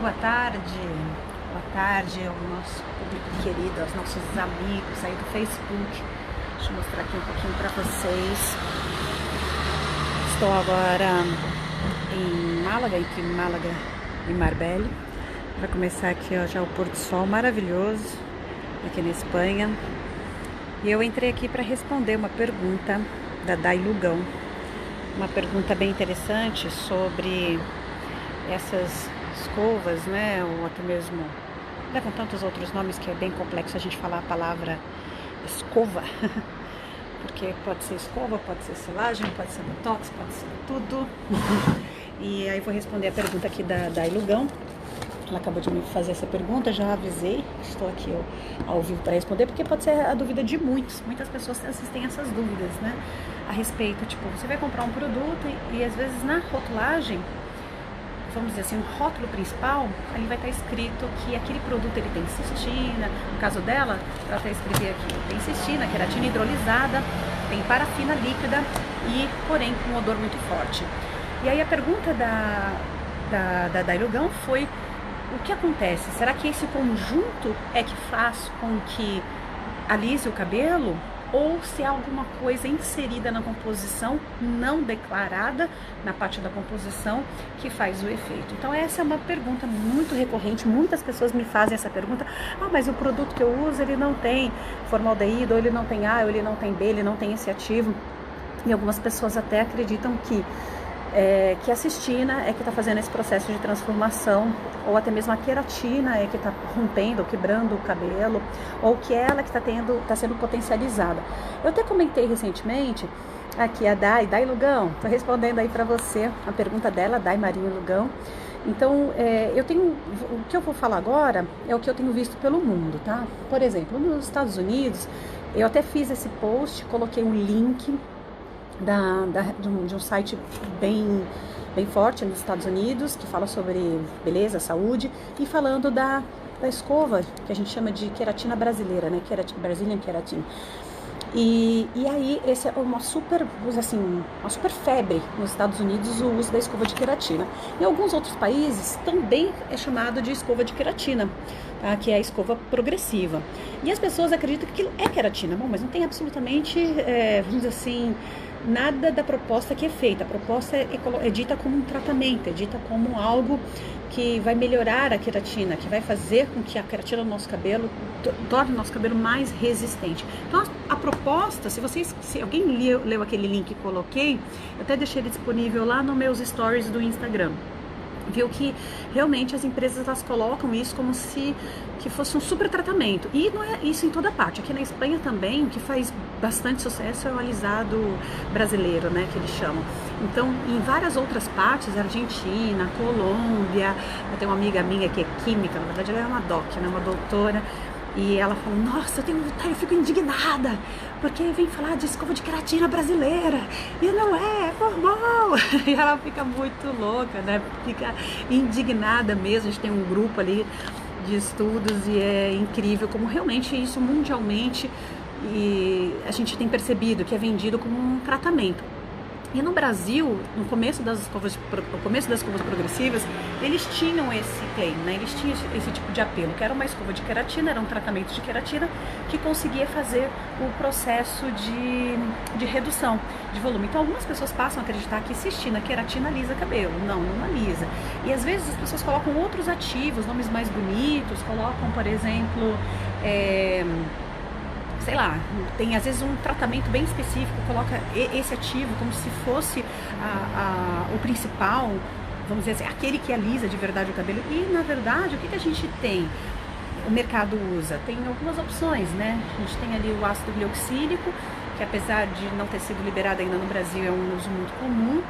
boa tarde. Boa tarde ao nosso público querido, aos nossos amigos aí do Facebook. Deixa eu mostrar aqui um pouquinho para vocês. Estou agora em Málaga, entre Málaga e Marbella. Vai começar aqui, ó, já o pôr do sol maravilhoso aqui na Espanha. E eu entrei aqui para responder uma pergunta da Dai Lugão. Uma pergunta bem interessante sobre essas escovas, né? Ou até mesmo levam tantos outros nomes que é bem complexo a gente falar a palavra escova. Porque pode ser escova, pode ser selagem, pode ser botox, pode ser tudo. E aí vou responder a pergunta aqui da Dai Lugão. Ela acabou de me fazer essa pergunta, já avisei, estou aqui ao vivo para responder, porque pode ser a dúvida de muitas pessoas têm essas dúvidas, né, a respeito, tipo, você vai comprar um produto e às vezes na rotulagem, vamos dizer assim, o rótulo principal, ali vai estar escrito que aquele produto ele tem cistina, no caso dela, ela até escrever aqui, tem cistina, queratina hidrolisada, tem parafina líquida e, porém, com um odor muito forte. E aí a pergunta da Dai Lugão foi: o que acontece? Será que esse conjunto é que faz com que alise o cabelo? Ou se há alguma coisa inserida na composição, não declarada na parte da composição, que faz o efeito? Então essa é uma pergunta muito recorrente, muitas pessoas me fazem essa pergunta: ah, mas o produto que eu uso, ele não tem formaldeído, ou ele não tem A, ou ele não tem B, ele não tem esse ativo. E algumas pessoas até acreditam que a cistina é que está fazendo esse processo de transformação, ou até mesmo a queratina é que está rompendo ou quebrando o cabelo, ou que ela que está sendo potencializada. Eu até comentei recentemente, aqui a Dai Lugão, estou respondendo aí para você a pergunta dela, Dai Marinho Lugão. Então, o que eu vou falar agora é o que eu tenho visto pelo mundo, tá? Por exemplo, nos Estados Unidos, eu até fiz esse post, coloquei um link de um site bem forte nos Estados Unidos, que fala sobre beleza, saúde, e falando da escova, que a gente chama de queratina brasileira, né? Brazilian Keratin. E aí, esse é uma super febre nos Estados Unidos, o uso da escova de queratina. Em alguns outros países também é chamado de escova de queratina, tá? Que é a escova progressiva. E as pessoas acreditam que aquilo é queratina. Bom, mas não tem absolutamente, vamos dizer assim, nada da proposta que é feita. A proposta é dita como um tratamento, é dita como algo que vai melhorar a queratina, que vai fazer com que a queratina do nosso cabelo torne o nosso cabelo mais resistente. Então a proposta, se alguém leu aquele link que coloquei, eu até deixei ele disponível lá nos meus stories do Instagram, viu que realmente as empresas elas colocam isso como se que fosse um super tratamento, e não é isso em toda parte. Aqui na Espanha também, o que faz bastante sucesso é o alisado brasileiro, né, que eles chamam. Então, em várias outras partes, Argentina, Colômbia, eu tenho uma amiga minha que é química, na verdade ela é uma doc, né, uma doutora, e ela falou: nossa, eu fico indignada, porque vem falar de escova de queratina brasileira, e não é formal. E ela fica muito louca, né? Fica indignada mesmo. A gente tem um grupo ali de estudos e é incrível como realmente isso mundialmente, e a gente tem percebido que é vendido como um tratamento. E no Brasil, no começo das escovas progressivas, eles tinham esse claim, né? Eles tinham esse tipo de apelo, que era uma escova de queratina, era um tratamento de queratina que conseguia fazer o processo de redução de volume. Então algumas pessoas passam a acreditar que cistina, queratina alisa cabelo. Não alisa. E às vezes as pessoas colocam outros ativos, nomes mais bonitos, colocam, por exemplo, sei lá, tem às vezes um tratamento bem específico, coloca esse ativo como se fosse o principal, vamos dizer assim, aquele que alisa de verdade o cabelo. E na verdade, o que a gente tem? O mercado usa? Tem algumas opções, né? A gente tem ali o ácido glioxílico, que apesar de não ter sido liberado ainda no Brasil, é um uso muito comum.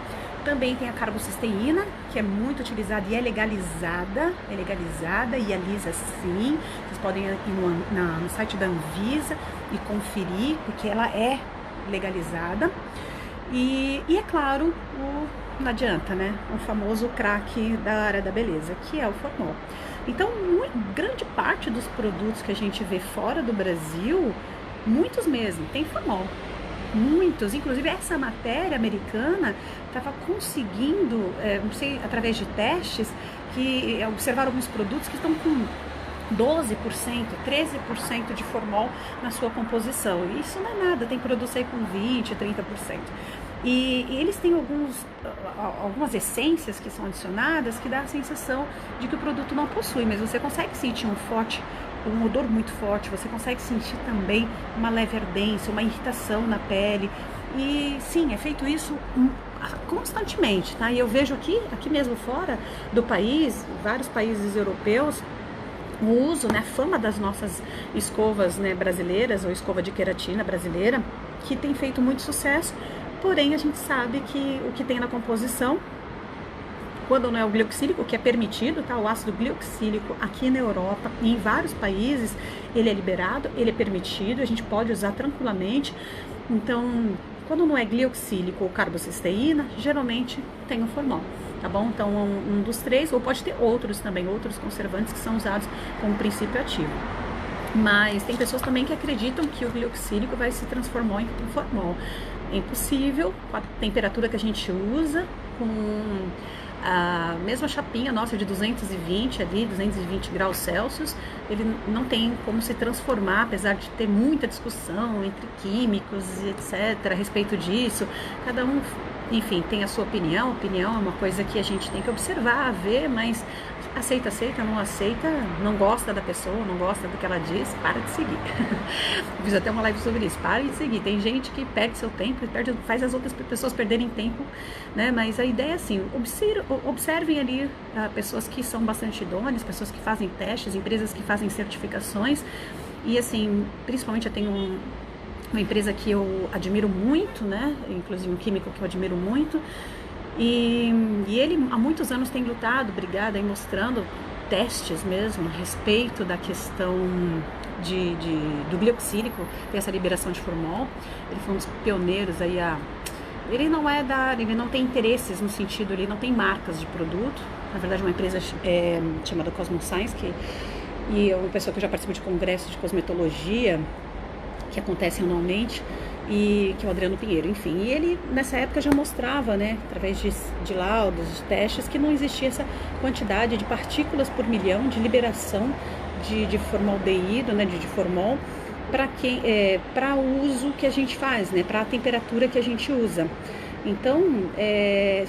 Também tem a carbocisteína, que é muito utilizada e é legalizada e alisa sim. Vocês podem ir no site da Anvisa e conferir, porque ela é legalizada. E é claro, não adianta, né? O famoso craque da área da beleza, que é o formol. Então, grande parte dos produtos que a gente vê fora do Brasil, muitos mesmo, tem formol. muitos, inclusive essa matéria americana estava conseguindo, não sei, através de testes, que observaram alguns produtos que estão com 12%, 13% de formol na sua composição. E isso não é nada, tem produtos aí com 20%, 30%. E eles têm algumas essências que são adicionadas que dá a sensação de que o produto não possui, mas você consegue sentir um odor muito forte, você consegue sentir também uma leve ardência, uma irritação na pele. E sim, é feito isso constantemente, tá? E eu vejo aqui mesmo fora do país, vários países europeus, o uso, né, a fama das nossas escovas, né, brasileiras, ou escova de queratina brasileira, que tem feito muito sucesso. Porém, a gente sabe que o que tem na composição, quando não é o glicoxílico, que é permitido, tá? O ácido glicoxílico aqui na Europa e em vários países, ele é liberado, ele é permitido, a gente pode usar tranquilamente. Então, quando não é glicoxílico ou carbocisteína, geralmente tem o formol, tá bom? Então, um dos três, ou pode ter outros também, outros conservantes que são usados como princípio ativo. Mas tem pessoas também que acreditam que o glicoxílico vai se transformar em formol. É impossível, com a temperatura que a gente usa, com a mesma chapinha nossa de 220 graus Celsius, ele não tem como se transformar, apesar de ter muita discussão entre químicos e etc. a respeito disso. Cada um, enfim, tem a sua opinião. Opinião é uma coisa que a gente tem que observar, ver, mas aceita, não aceita, não gosta da pessoa, não gosta do que ela diz, para de seguir. Fiz até uma live sobre isso, para de seguir. Tem gente que perde seu tempo, faz as outras pessoas perderem tempo, né? Mas a ideia é assim, observem ali pessoas que são bastante idôneas, pessoas que fazem testes, empresas que fazem certificações. E assim, principalmente eu tenho uma empresa que eu admiro muito, né? Inclusive um químico que eu admiro muito. E ele há muitos anos tem lutado, brigado, aí mostrando testes mesmo a respeito da questão do glicoxílico, tem essa liberação de formol. Ele foi um dos pioneiros aí ele não tem interesses no sentido, ele não tem marcas de produto. Na verdade, uma empresa chamada Cosmoscience, e é uma pessoa que eu já participo de congressos de cosmetologia que acontecem anualmente, e que é o Adriano Pinheiro, enfim. E ele, nessa época, já mostrava, né, através de laudos, de testes, que não existia essa quantidade de partículas por milhão de liberação de formaldeído, né, de formol, para o uso que a gente faz, né, para a temperatura que a gente usa. Então,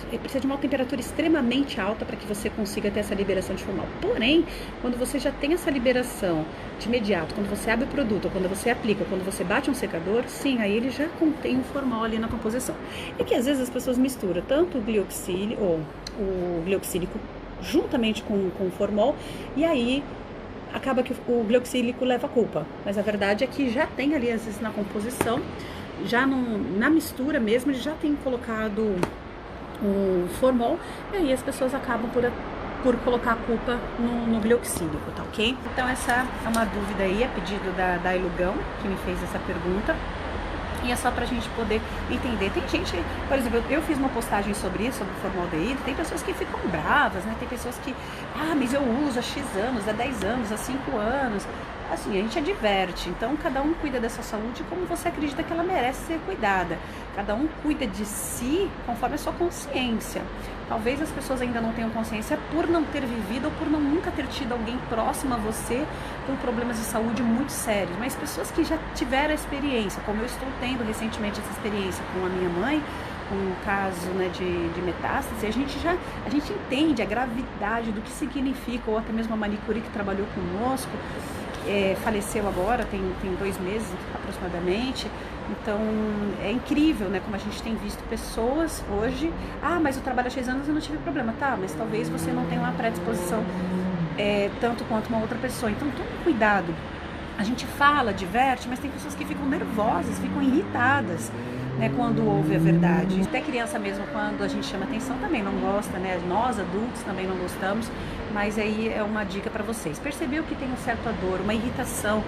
precisa de uma temperatura extremamente alta para que você consiga ter essa liberação de formol. Porém, quando você já tem essa liberação de imediato, quando você abre o produto, ou quando você aplica, ou quando você bate um secador, sim, aí ele já contém um formol ali na composição. E que às vezes as pessoas misturam tanto o glicoxílico juntamente com o formol, e aí acaba que o glicoxílico leva a culpa. Mas a verdade é que já tem ali, às vezes, na composição, já na mistura mesmo, ele já tem colocado o formol, e aí as pessoas acabam por colocar a culpa no glicoxílico, tá ok? Então essa é uma dúvida aí, a pedido da Ilugão, que me fez essa pergunta, e é só pra gente poder entender. Tem gente, por exemplo, eu fiz uma postagem sobre isso, sobre o formaldeído, tem pessoas que ficam bravas, né? Tem pessoas que, mas eu uso há X anos, há 10 anos, há 5 anos. Assim, a gente adverte, então cada um cuida dessa saúde como você acredita que ela merece ser cuidada. Cada um cuida de si conforme a sua consciência. Talvez as pessoas ainda não tenham consciência por não ter vivido ou por nunca ter tido alguém próximo a você com problemas de saúde muito sérios. Mas pessoas que já tiveram a experiência, como eu estou tendo recentemente essa experiência com a minha mãe, um caso, né, de metástase, a gente entende a gravidade do que significa, ou até mesmo a manicure que trabalhou conosco, faleceu agora, tem 2 meses aproximadamente. Então é incrível, né, como a gente tem visto pessoas hoje, mas eu trabalho há 6 anos e não tive problema, tá, mas talvez você não tenha uma predisposição tanto quanto uma outra pessoa, então tome cuidado. A gente fala, diverte, mas tem pessoas que ficam nervosas, ficam irritadas, né, quando ouve a verdade. Até criança mesmo, quando a gente chama atenção, também não gosta, né? Nós, adultos, também não gostamos, mas aí é uma dica para vocês. Percebeu que tem um certo dor, uma irritação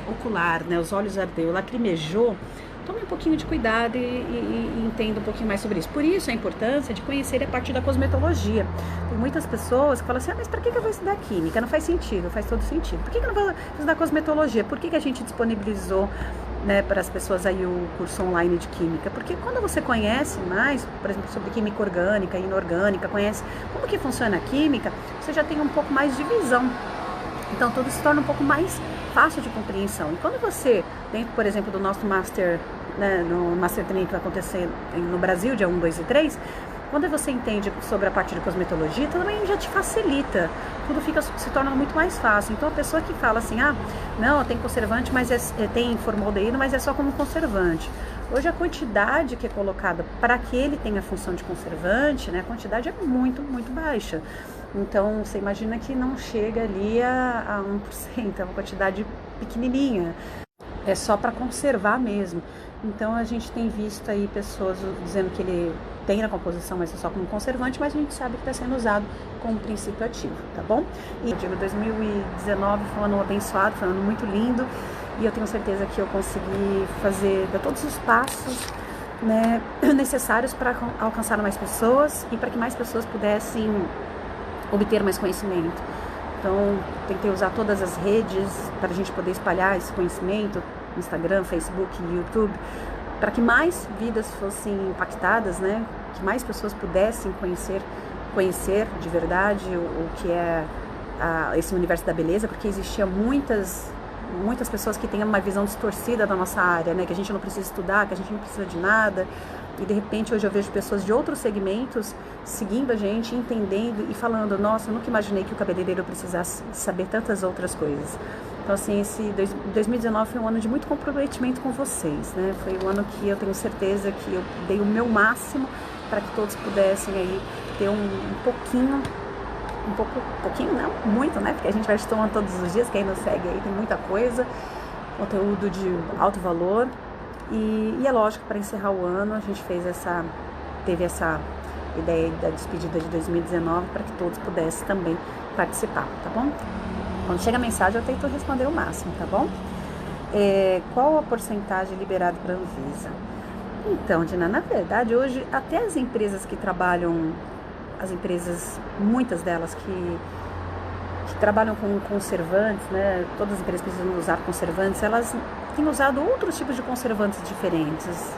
ocular, né? Os olhos ardeu, lacrimejou, tome um pouquinho de cuidado e entenda um pouquinho mais sobre isso. Por isso a importância de conhecer a parte da cosmetologia. Tem muitas pessoas que falam assim, mas para que eu vou estudar química? Não faz sentido, faz todo sentido. Por que eu não vou estudar cosmetologia? Por que a gente disponibilizou né, para as pessoas aí o curso online de química, porque quando você conhece mais, por exemplo, sobre química orgânica e inorgânica, conhece como que funciona a química, você já tem um pouco mais de visão. Então tudo se torna um pouco mais fácil de compreensão. E quando você, dentro, por exemplo, do nosso Master, né, no Master Training que vai acontecer no Brasil, dia 1, 2 e 3, quando você entende sobre a parte de cosmetologia, também já te facilita. Tudo se torna muito mais fácil. Então a pessoa que fala assim, ah, não, tem conservante, mas tem formaldeído, mas é só como conservante. Hoje a quantidade que é colocada para que ele tenha a função de conservante, né, a quantidade é muito, muito baixa. Então você imagina que não chega ali a 1%, é uma quantidade pequenininha. É só para conservar mesmo. Então a gente tem visto aí pessoas dizendo que ele tem na composição, mas é só como conservante, mas a gente sabe que está sendo usado como princípio ativo, tá bom? E eu digo, 2019 foi um ano abençoado, foi um ano muito lindo, e eu tenho certeza que eu consegui dar todos os passos, né, necessários para alcançar mais pessoas e para que mais pessoas pudessem obter mais conhecimento. Então, tentei usar todas as redes para a gente poder espalhar esse conhecimento, Instagram, Facebook, YouTube, para que mais vidas fossem impactadas, né? Que mais pessoas pudessem conhecer de verdade o que é esse universo da beleza, porque existia muitas pessoas que têm uma visão distorcida da nossa área, né? Que a gente não precisa estudar, que a gente não precisa de nada. E de repente hoje eu vejo pessoas de outros segmentos seguindo a gente, entendendo e falando, nossa, eu nunca imaginei que o cabeleireiro precisasse saber tantas outras coisas. Então assim, esse 2019 foi um ano de muito comprometimento com vocês, né? Foi um ano que eu tenho certeza que eu dei o meu máximo para que todos pudessem aí ter pouquinho não, muito, né? Porque a gente vai tomando todos os dias, quem nos segue aí tem muita coisa, conteúdo de alto valor. E é lógico, para encerrar o ano, a gente teve essa ideia da despedida de 2019 para que todos pudessem também participar, tá bom? Quando chega a mensagem, eu tento responder o máximo, tá bom? Qual a porcentagem liberada para a Anvisa? Então, Dina, na verdade, hoje, até as empresas que trabalham, muitas delas que trabalham com conservantes, né? Todas as empresas precisam usar conservantes, elas têm usado outros tipos de conservantes diferentes.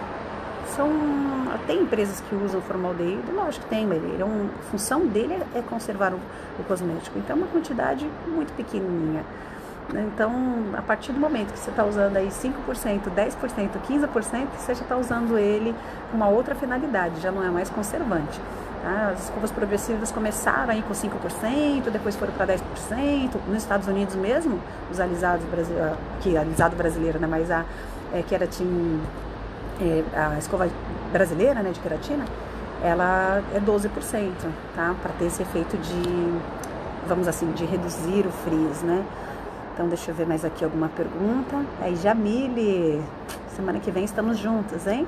Tem empresas que usam formaldeído, lógico que tem, mas a função dele é conservar o cosmético. Então é uma quantidade muito pequenininha. Então, a partir do momento que você está usando aí 5%, 10%, 15%, você já está usando ele com uma outra finalidade, já não é mais conservante. Tá? As escovas progressivas começaram aí com 5%, depois foram para 10%. Nos Estados Unidos mesmo, os alisados brasileiros, que alisado brasileiro, né, mas a escova brasileira, né, de queratina, ela é 12%, tá? Para ter esse efeito de reduzir o frizz, né? Então, deixa eu ver mais aqui alguma pergunta. Aí, Jamile, semana que vem estamos juntas, hein?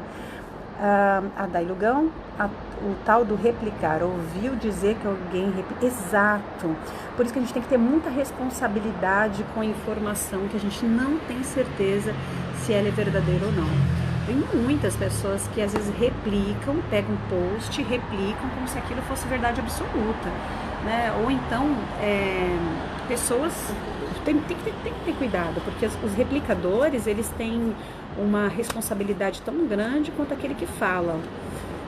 A Dailugão, o tal do replicar, ouviu dizer que alguém exato. Por isso que a gente tem que ter muita responsabilidade com a informação que a gente não tem certeza se ela é verdadeira ou não. Tem muitas pessoas que às vezes pegam um post, replicam como se aquilo fosse verdade absoluta, né? Ou então, pessoas... Tem que ter cuidado, porque os replicadores, eles têm uma responsabilidade tão grande quanto aquele que fala.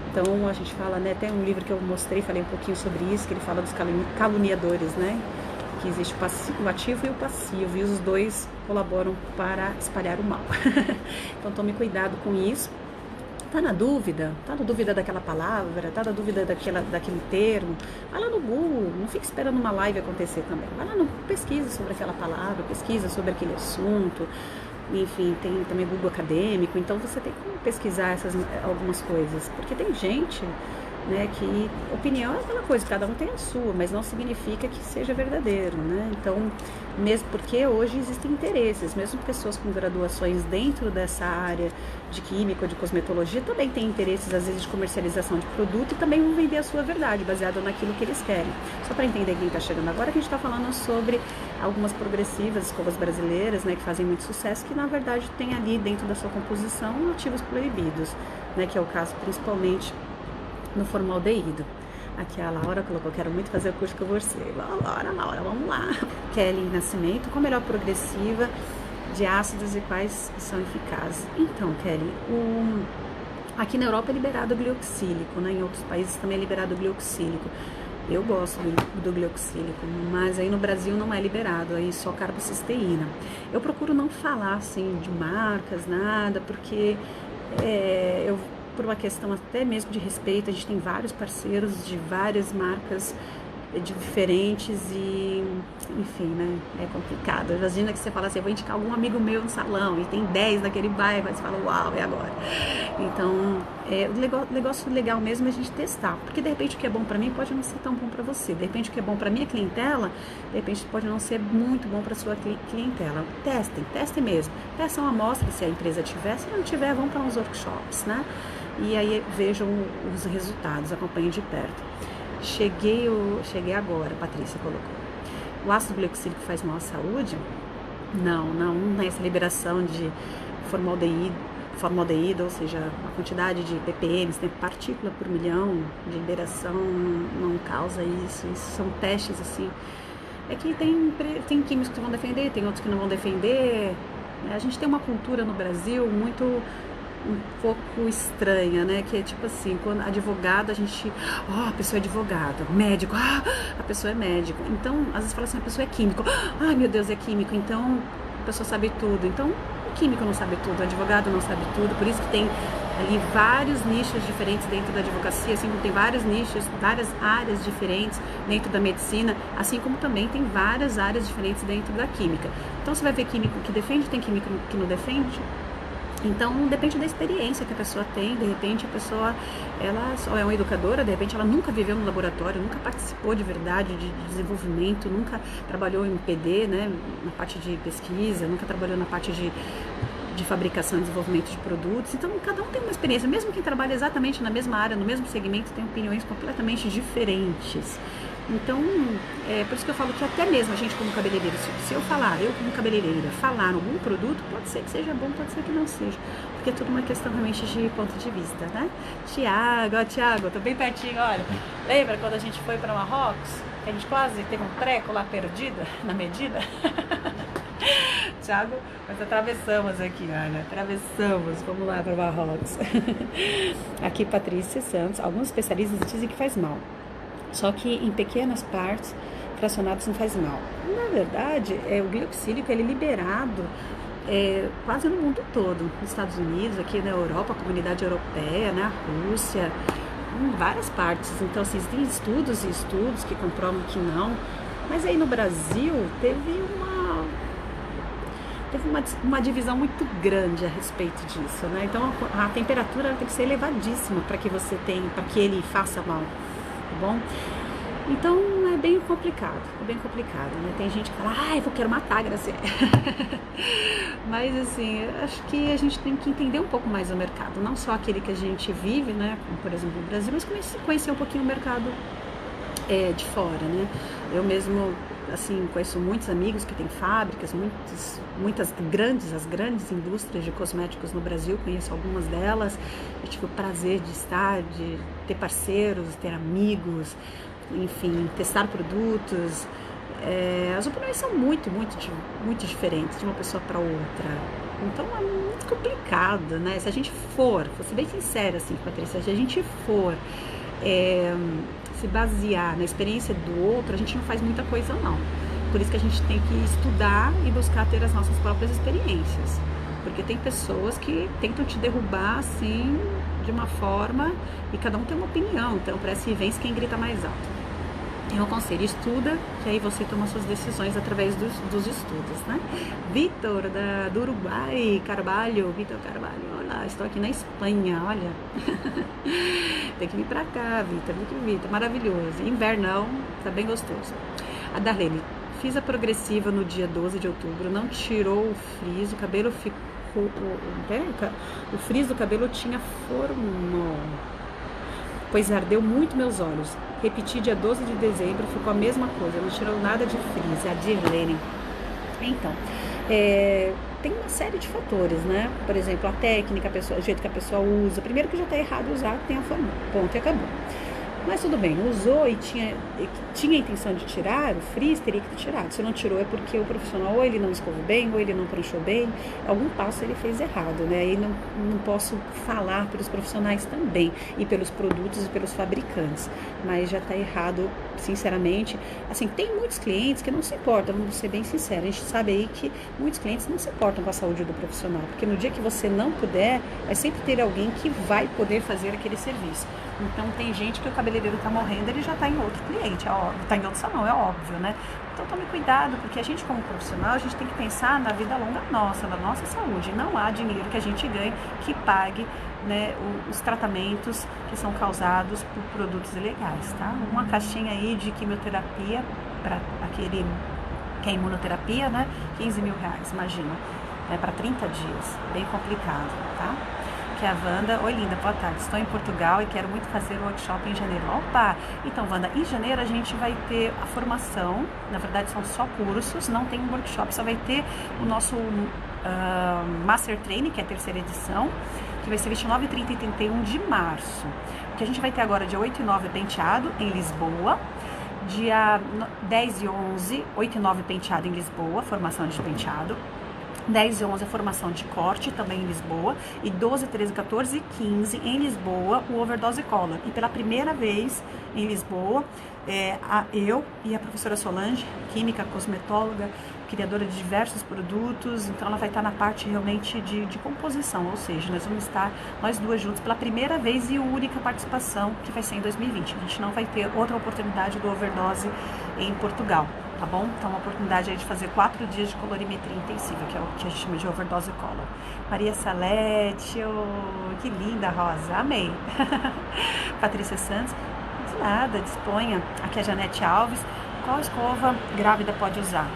Então, a gente fala, né, tem um livro que eu mostrei, falei um pouquinho sobre isso, que ele fala dos caluniadores, né? Que existe o ativo e o passivo, e os dois colaboram para espalhar o mal. Então, tome cuidado com isso. Tá na dúvida daquela palavra, tá na dúvida daquele termo, vai lá no Google, não fique esperando uma live acontecer também. Vai lá pesquisa sobre aquela palavra, pesquisa sobre aquele assunto, enfim, tem também Google acadêmico, então você tem que pesquisar algumas coisas, porque tem gente, né, que opinião é aquela coisa, cada um tem a sua, mas não significa que seja verdadeiro, né? Então, mesmo porque hoje existem interesses, mesmo pessoas com graduações dentro dessa área de química ou de cosmetologia também têm interesses, às vezes, de comercialização de produto e também vão vender a sua verdade, baseado naquilo que eles querem. Só para entender quem está chegando agora, que a gente está falando sobre algumas progressivas, escovas brasileiras, né, que fazem muito sucesso, que na verdade tem ali dentro da sua composição ativos proibidos, né, que é o caso principalmente no formaldeído. Aqui a Laura colocou, quero muito fazer o curso com você. Laura, vamos lá. Kelly Nascimento, com a melhor progressiva de ácidos e quais são eficazes. Então, Kelly, aqui na Europa é liberado o glioxílico, né? Em outros países também é liberado o glioxílico. Eu gosto do glioxílico, mas aí no Brasil não é liberado, aí só carbocisteína. Eu procuro não falar assim de marcas, nada, porque por uma questão até mesmo de respeito, a gente tem vários parceiros de várias marcas diferentes e, enfim, né, é complicado. Imagina que você fala assim, eu vou indicar algum amigo meu no salão e tem 10 naquele bairro, aí você fala, uau, é agora. Então, o negócio legal mesmo é a gente testar, porque de repente o que é bom pra mim pode não ser tão bom pra você, de repente o que é bom pra minha clientela, de repente pode não ser muito bom pra sua clientela. Testem mesmo, peçam uma amostra se a empresa tiver, se não tiver, vão para uns workshops, né, e aí vejam os resultados, acompanhem de perto. Cheguei agora, a Patrícia colocou. O ácido glioxílico faz mal à saúde? Não é essa liberação de formaldeído, ou seja, a quantidade de ppm, né, partícula por milhão de liberação não causa isso. Isso são testes assim. É que tem químicos que vão defender, tem outros que não vão defender. A gente tem uma cultura no Brasil um pouco estranha, né? Que é tipo assim, quando advogado, a pessoa é advogado, médico, a pessoa é médico. Então, às vezes fala assim, a pessoa é químico, meu Deus, é químico, então a pessoa sabe tudo. Então, o químico não sabe tudo, o advogado não sabe tudo, por isso que tem ali vários nichos diferentes dentro da advocacia, assim como tem vários nichos, várias áreas diferentes dentro da medicina, assim como também tem várias áreas diferentes dentro da química. Então, você vai ver químico que defende, tem químico que não defende. Então, depende da experiência que a pessoa tem, de repente a pessoa, ela só é uma educadora, de repente ela nunca viveu no laboratório, nunca participou de verdade de desenvolvimento, nunca trabalhou em PD, né, na parte de pesquisa, nunca trabalhou na parte de fabricação e desenvolvimento de produtos. Então, cada um tem uma experiência, mesmo quem trabalha exatamente na mesma área, no mesmo segmento, tem opiniões completamente diferentes. Então, por isso que eu falo que até mesmo a gente como cabeleireiro, se eu como cabeleireira, falar algum produto, pode ser que seja bom, pode ser que não seja, porque é tudo uma questão realmente de ponto de vista, né? Tiago, tô bem pertinho, olha, lembra quando a gente foi para Marrocos, que a gente quase teve um treco lá perdido, na medida? Tiago, nós atravessamos aqui, olha, vamos lá para Marrocos. Aqui, Patrícia Santos, alguns especialistas dizem que faz mal. Só que em pequenas partes, fracionados não faz mal. Na verdade, o glioxílico ele é liberado quase no mundo todo. Nos Estados Unidos, aqui na Europa, a comunidade europeia, na Rússia, em várias partes. Então, assim, existem estudos e estudos que comprovam que não. Mas aí no Brasil teve uma divisão muito grande a respeito disso, né? Então, a temperatura tem que ser elevadíssima para que ele faça mal. Tá bom? Então é bem complicado, né? Tem gente que fala, eu quero matar a Graciela. Mas assim, acho que a gente tem que entender um pouco mais o mercado, não só aquele que a gente vive, né? Como por exemplo no Brasil, mas conhecer um pouquinho o mercado de fora, né? Eu mesmo, assim, conheço muitos amigos que têm fábricas, as grandes indústrias de cosméticos no Brasil, conheço algumas delas, eu tive o prazer de ter parceiros, ter amigos, enfim, testar produtos. As opiniões são muito diferentes de uma pessoa para outra, então é muito complicado, né? Se a gente vou ser bem sincera assim, Patrícia, se a gente for se basear na experiência do outro, a gente não faz muita coisa não. Por isso que a gente tem que estudar e buscar ter as nossas próprias experiências. Porque tem pessoas que tentam te derrubar assim, de uma forma, e cada um tem uma opinião. Então parece que vence quem grita mais alto. Eu aconselho, estuda, que aí você toma suas decisões através dos estudos, né? Vitor, do Uruguai, Vitor Carvalho, olha, estou aqui na Espanha, olha. Tem que vir pra cá, Vitor, maravilhoso. Invernão, tá bem gostoso. A Darlene, fiz a progressiva no dia 12 de outubro, não tirou o frizz, o cabelo ficou... O frizz do cabelo tinha forno, pois ardeu muito meus olhos. Repeti dia 12 de dezembro, ficou a mesma coisa, não tirou nada de frizz. A Dirlene. Então, tem uma série de fatores, né? Por exemplo, a técnica, o jeito que a pessoa usa. Primeiro que já está errado usar, tem a forma. Ponto e acabou. Mas tudo bem, usou e tinha a intenção de tirar, o frizz teria que ter tirado. Se não tirou é porque o profissional ou ele não escovou bem, ou ele não pranchou bem, algum passo ele fez errado, né? E não posso falar pelos profissionais também, e pelos produtos e pelos fabricantes, mas já está errado, sinceramente. Assim, tem muitos clientes que não se importam, vamos ser bem sinceros, a gente sabe aí que muitos clientes não se importam com a saúde do profissional, porque no dia que você não puder, vai sempre ter alguém que vai poder fazer aquele serviço. Então tem gente que o cabeleireiro está morrendo, ele já está em outro cliente, é óbvio, está em outro salão, é óbvio, né? Então tome cuidado, porque a gente como profissional, a gente tem que pensar na vida longa nossa, na nossa saúde. Não há dinheiro que a gente ganhe que pague, né, os tratamentos que são causados por produtos ilegais, tá? Uma caixinha aí de quimioterapia para aquele que é imunoterapia, né? 15 mil reais, imagina, para 30 dias, bem complicado, tá? Que é a Wanda. Oi, linda, boa tarde. Estou em Portugal e quero muito fazer o workshop em janeiro. Opa! Então, Wanda, em janeiro a gente vai ter a formação, na verdade são só cursos, não tem um workshop, só vai ter o nosso Master Training, que é a terceira edição, que vai ser 29, 30 e 31 de março. O que a gente vai ter agora, dia 8 e 9 é penteado em Lisboa, dia 10 e 11, 8 e 9 penteado em Lisboa, formação de penteado. 10 e 11 a formação de corte, também em Lisboa, e 12, 13, 14 e 15 em Lisboa, o Overdose Color. E pela primeira vez em Lisboa, eu e a professora Solange, química, cosmetóloga, criadora de diversos produtos, então ela vai estar na parte realmente de composição, ou seja, nós vamos estar nós duas juntos pela primeira vez e única participação, que vai ser em 2020. A gente não vai ter outra oportunidade do Overdose em Portugal. Tá bom? Então, uma oportunidade aí de fazer 4 dias de colorimetria intensiva, que é o que a gente chama de Overdose Color. Maria Salete, oh, que linda, Rosa, amei. Patrícia Santos, de nada, disponha. Aqui é a Janete Alves. Qual escova grávida pode usar?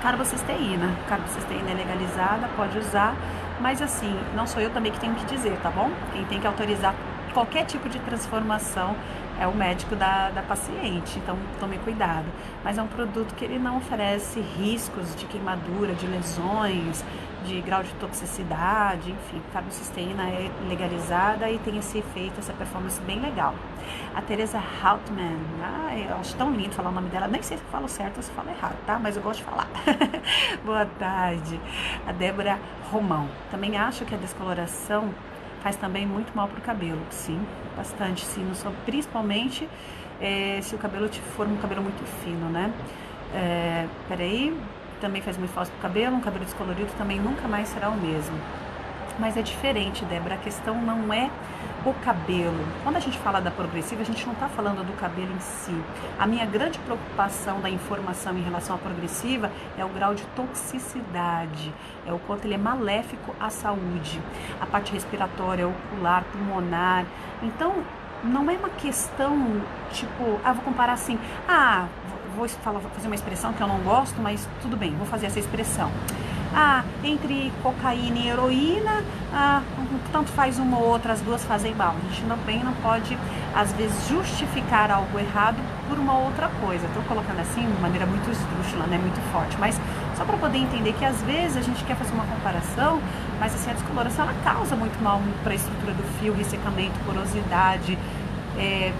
Carbocisteína. Carbocisteína é legalizada, pode usar, mas assim, não sou eu também que tenho que dizer, tá bom? Quem tem que autorizar qualquer tipo de transformação é o médico da paciente, então tome cuidado. Mas é um produto que ele não oferece riscos de queimadura, de lesões, de grau de toxicidade, enfim. Carbocisteína é legalizada e tem esse efeito, essa performance bem legal. A Teresa Hautman, eu acho tão lindo falar o nome dela, nem sei se eu falo certo ou se eu falo errado, tá? Mas eu gosto de falar. Boa tarde. A Débora Romão, também acho que a descoloração faz também muito mal para o cabelo, sim, bastante, sim, principalmente se o cabelo for um cabelo muito fino, né? Peraí, também faz muito falso para o cabelo, um cabelo descolorido também nunca mais será o mesmo. Mas é diferente, Débora, a questão não é o cabelo. Quando a gente fala da progressiva, a gente não está falando do cabelo em si. A minha grande preocupação da informação em relação à progressiva é o grau de toxicidade, é o quanto ele é maléfico à saúde, a parte respiratória, ocular, pulmonar. Então, não é uma questão, tipo, vou comparar assim, vou fazer uma expressão que eu não gosto, mas tudo bem, vou fazer essa expressão. Entre cocaína e heroína, tanto faz uma ou outra, as duas fazem mal. A gente também não pode, às vezes, justificar algo errado por uma outra coisa. Estou colocando assim de maneira muito esdrúxula, né, muito forte, mas só para poder entender que às vezes a gente quer fazer uma comparação, mas assim, a descoloração ela causa muito mal para a estrutura do fio, ressecamento, porosidade,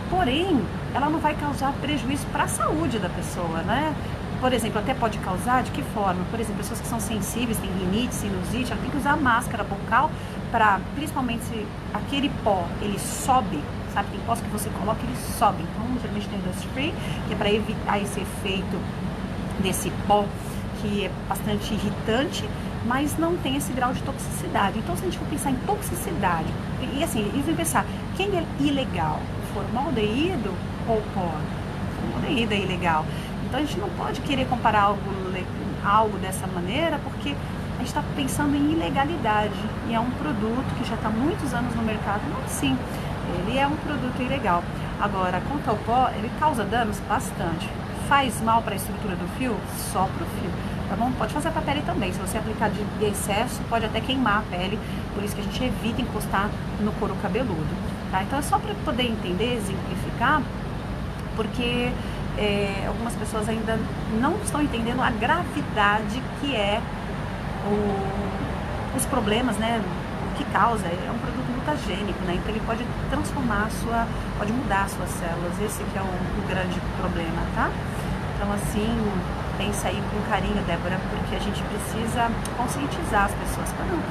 porém, ela não vai causar prejuízo para a saúde da pessoa, né? Por exemplo, até pode causar, de que forma? Por exemplo, pessoas que são sensíveis, têm rinite, sinusite, ela tem que usar máscara bucal para, principalmente se aquele pó, ele sobe, sabe? Tem pós que você coloca, ele sobe. Então, geralmente tem dust free, que é para evitar esse efeito desse pó, que é bastante irritante, mas não tem esse grau de toxicidade. Então, se a gente for pensar em toxicidade, e assim, eles vão pensar, quem é ilegal? O formaldeído ou o pó? O formaldeído é ilegal. Então a gente não pode querer comparar algo dessa maneira, porque a gente está pensando em ilegalidade. E é um produto que já está há muitos anos no mercado, mas sim, ele é um produto ilegal. Agora, quanto ao pó, ele causa danos bastante. Faz mal para a estrutura do fio? Só para o fio. Tá bom? Pode fazer para a pele também. Se você aplicar de excesso, pode até queimar a pele. Por isso que a gente evita encostar no couro cabeludo. Tá? Então é só para poder entender, exemplificar, porque algumas pessoas ainda não estão entendendo a gravidade que é os problemas, né? O que causa. É um produto mutagênico, né? Então ele pode transformar pode mudar as suas células. Esse que é o grande problema, tá? Então assim, pensa aí com carinho, Débora, porque a gente precisa conscientizar as pessoas. Quando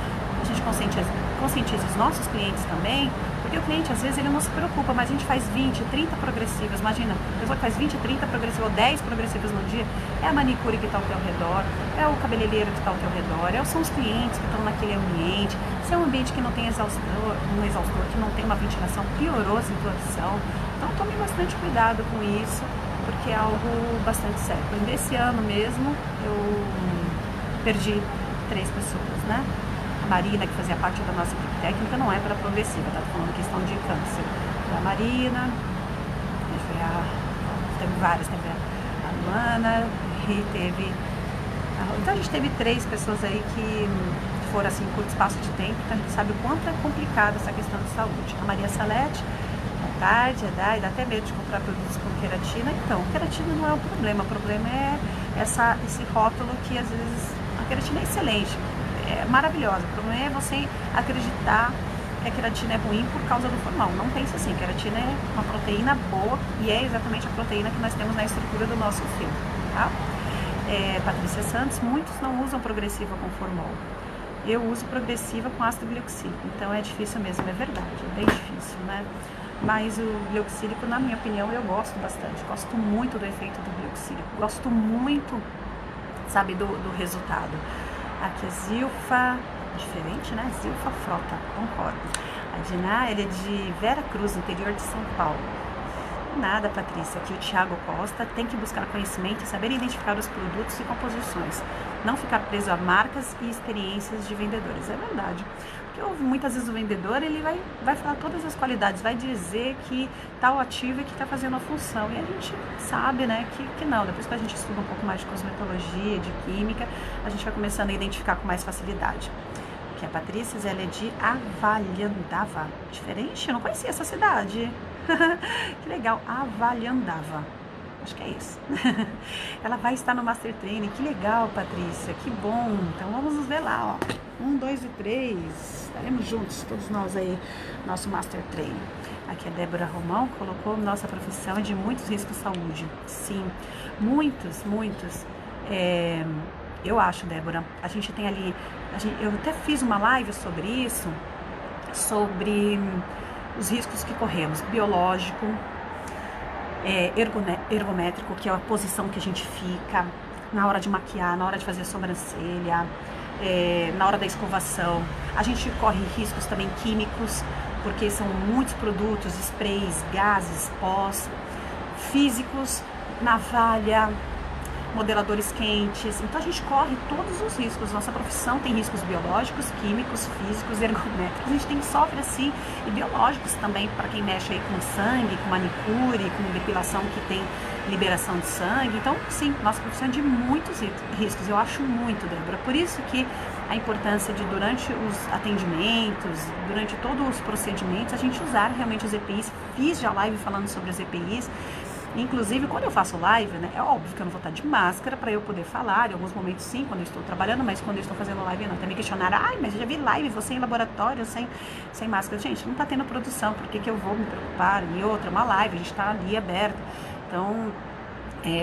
a gente conscientiza os nossos clientes também, porque o cliente às vezes ele não se preocupa, mas a gente faz 20, 30 progressivas. Imagina, a pessoa que faz 20, 30 progressivas ou 10 progressivas no dia, é a manicure que está ao teu redor, é o cabeleireiro que está ao teu redor, são os clientes que estão naquele ambiente. Se é um ambiente que não tem um exaustor, que não tem uma ventilação, piorou a situação. Então tome bastante cuidado com isso, porque é algo bastante sério. Nesse ano mesmo, eu perdi 3 pessoas, né? A Marina, que fazia parte da nossa equipe técnica, não é para progressiva, tá falando questão de câncer. A Marina, teve várias, teve a Luana, e teve... Então a gente teve 3 pessoas aí que foram assim em curto espaço de tempo, então a gente sabe o quanto é complicada essa questão de saúde. A Maria Salete, tarde, dá até medo de comprar produtos com queratina. Então, queratina não é o problema é esse rótulo que às vezes a queratina é excelente, é maravilhosa. O problema é você acreditar que a queratina é ruim por causa do formal. Não pense assim, queratina é uma proteína boa e é exatamente a proteína que nós temos na estrutura do nosso fio, tá? Patrícia Santos, muitos não usam progressiva com formol. Eu uso progressiva com ácido gliuxílico, então é difícil mesmo, é verdade, é bem difícil, né? Mas o gliuxílico, na minha opinião, eu gosto bastante, gosto muito do efeito do gliuxílico, gosto muito, sabe, do resultado. Aqui é Zilfa, diferente, né? Zilfa Frota, concordo. A Diná, ele é de Vera Cruz, interior de São Paulo. Nada, Patrícia, aqui o Thiago Costa tem que buscar conhecimento e saber identificar os produtos e composições, não ficar preso a marcas e experiências de vendedores. É verdade, porque muitas vezes o vendedor ele vai falar todas as qualidades, vai dizer que tal ativo é que está fazendo a função, e a gente sabe, né, que não. Depois que a gente estuda um pouco mais de cosmetologia, de química, a gente vai começando a identificar com mais facilidade. Que a Patrícia, ela é de Avalhandava, diferente, eu não conhecia essa cidade. Que legal, Avalhandava, acho que é isso. Ela vai estar no Master Training, que legal, Patrícia, que bom. Então vamos nos ver lá, ó. 1, 2 e 3, estaremos juntos, todos nós aí, nosso Master Training. Aqui a Débora Romão colocou: nossa profissão é de muitos riscos de saúde. Sim, muitos. Eu acho, Débora, a gente tem ali, eu até fiz uma live sobre isso, sobre os riscos que corremos, biológico, ergométrico, que é a posição que a gente fica na hora de maquiar, na hora de fazer sobrancelha, na hora da escovação. A gente corre riscos também químicos, porque são muitos produtos, sprays, gases, pós, físicos, navalha, modeladores quentes. Então a gente corre todos os riscos. Nossa profissão tem riscos biológicos, químicos, físicos, ergométricos. A gente sofre assim, e biológicos também, para quem mexe aí com sangue, com manicure, com depilação que tem liberação de sangue. Então sim, nossa profissão é de muitos riscos. Eu acho muito, Débora. Por isso que a importância de, durante os atendimentos, durante todos os procedimentos, a gente usar realmente os EPIs. Fiz já live falando sobre os EPIs. Inclusive, quando eu faço live, né, é óbvio que eu não vou estar de máscara para eu poder falar. Em alguns momentos sim, quando eu estou trabalhando, mas quando eu estou fazendo live não. Até me questionaram: mas eu já vi live, você em laboratório sem máscara. Gente, não está tendo produção, por que eu vou me preocupar? E outra, uma live, a gente está ali aberto. Então,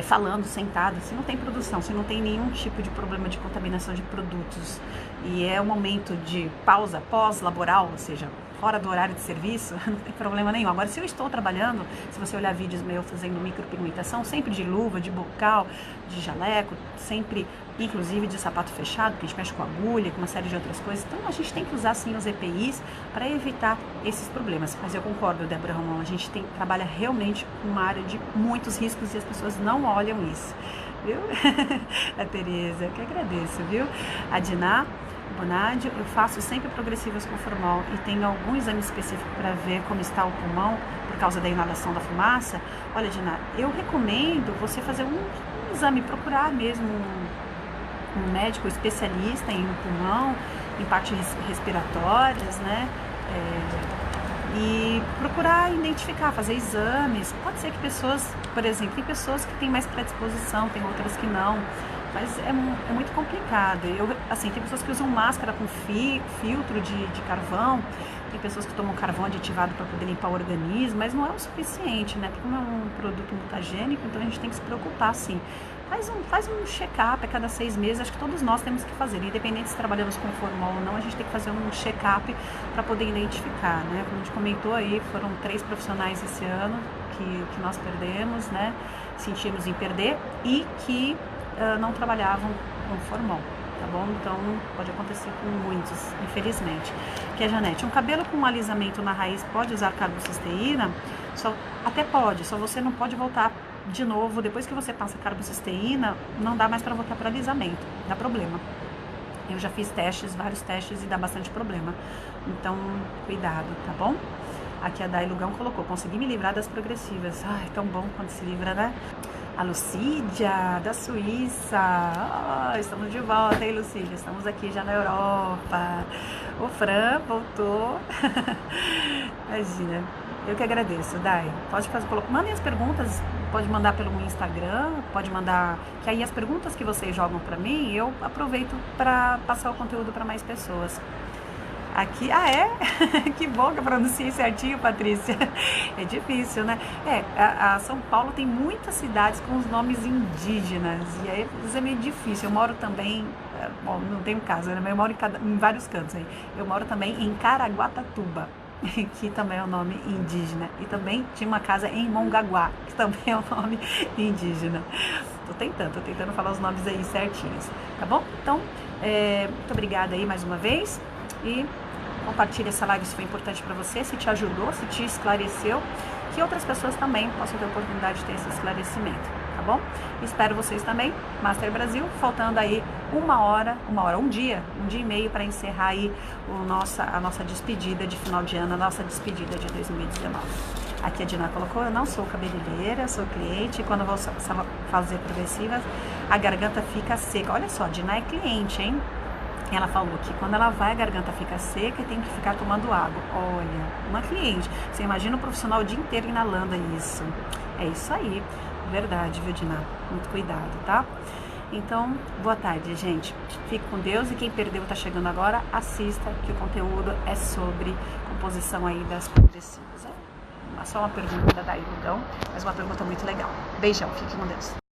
falando, sentado, se não tem produção, se não tem nenhum tipo de problema de contaminação de produtos, e é um momento de pausa pós-laboral, ou seja, fora do horário de serviço, não tem problema nenhum. Agora, se eu estou trabalhando, se você olhar vídeos meus fazendo micropigmentação, sempre de luva, de bocal, de jaleco, sempre, inclusive de sapato fechado, porque a gente mexe com agulha, com uma série de outras coisas. Então, a gente tem que usar, sim, os EPIs para evitar esses problemas. Mas eu concordo, Débora Romão, a gente trabalha realmente com uma área de muitos riscos e as pessoas não olham isso, viu? A Tereza, eu que agradeço, viu? A Diná Bonadio, eu faço sempre progressivas com formol e tenho algum exame específico para ver como está o pulmão por causa da inalação da fumaça. Olha, Diná, eu recomendo você fazer um exame, procurar mesmo um médico especialista em pulmão, em partes respiratórias, né? E procurar identificar, fazer exames. Pode ser que pessoas, por exemplo, tem pessoas que têm mais predisposição, tem outras que não. Mas é muito complicado. Tem pessoas que usam máscara com filtro de carvão, Tem pessoas que tomam carvão aditivado para poder limpar o organismo, mas não é o suficiente, né? Porque como é um produto mutagênico, então a gente tem que se preocupar, sim. Faz um check-up a cada 6 meses, acho que todos nós temos que fazer, independente se trabalhamos com formol ou não, a gente tem que fazer um check-up para poder identificar, né? Como a gente comentou aí, foram 3 profissionais esse ano que nós perdemos, né? Sentimos em perder e que não trabalhavam com formol. Tá bom? Então, pode acontecer com muitos, infelizmente. Que é, Janete, um cabelo com um alisamento na raiz pode usar carbocisteína? Até pode, só você não pode voltar de novo. Depois que você passa carbocisteína, não dá mais para voltar para alisamento, dá problema. Eu já fiz vários testes e dá bastante problema. Então, cuidado, tá bom? Aqui a Dai Lugão colocou, consegui me livrar das progressivas. Ai, tão bom quando se livra, né? A Lucídia, da Suíça. Oh, estamos de volta, hein, Lucídia? Estamos aqui já na Europa. O Fran voltou. Imagina. Eu que agradeço, Dai. Pode fazer, mandem as perguntas, pode mandar pelo Instagram, pode mandar, que aí as perguntas que vocês jogam pra mim, eu aproveito para passar o conteúdo para mais pessoas. Aqui, que bom que eu pronunciei certinho, Patrícia. É difícil, né? A São Paulo tem muitas cidades com os nomes indígenas, e aí é meio difícil. Eu moro também, bom, não tenho casa, né? Mas eu moro em vários cantos aí. Eu moro também em Caraguatatuba, que também é um nome indígena. E também tinha uma casa em Mongaguá, que também é um nome indígena. Tô tentando falar os nomes aí certinhos, tá bom? Então, muito obrigada aí mais uma vez. E compartilhe essa live se foi importante para você, se te ajudou, se te esclareceu, que outras pessoas também possam ter a oportunidade de ter esse esclarecimento, tá bom? Espero vocês também, Master Brasil, faltando aí um dia e meio para encerrar aí a nossa despedida de final de ano, a nossa despedida de 2019. Aqui a Dina colocou, eu não sou cabeleireira, sou cliente, e quando eu vou fazer progressivas, a garganta fica seca. Olha só, a Dina é cliente, hein? Ela falou que quando ela vai, a garganta fica seca e tem que ficar tomando água. Olha, uma cliente. Você imagina um profissional o dia inteiro inalando isso. É isso aí. Verdade, viu, Dina? Muito cuidado, tá? Então, boa tarde, gente. Fique com Deus e quem perdeu tá chegando agora, assista, que o conteúdo é sobre composição aí das progressivas. Só uma pergunta da Daí Lugão, mas uma pergunta muito legal. Beijão, fique com Deus.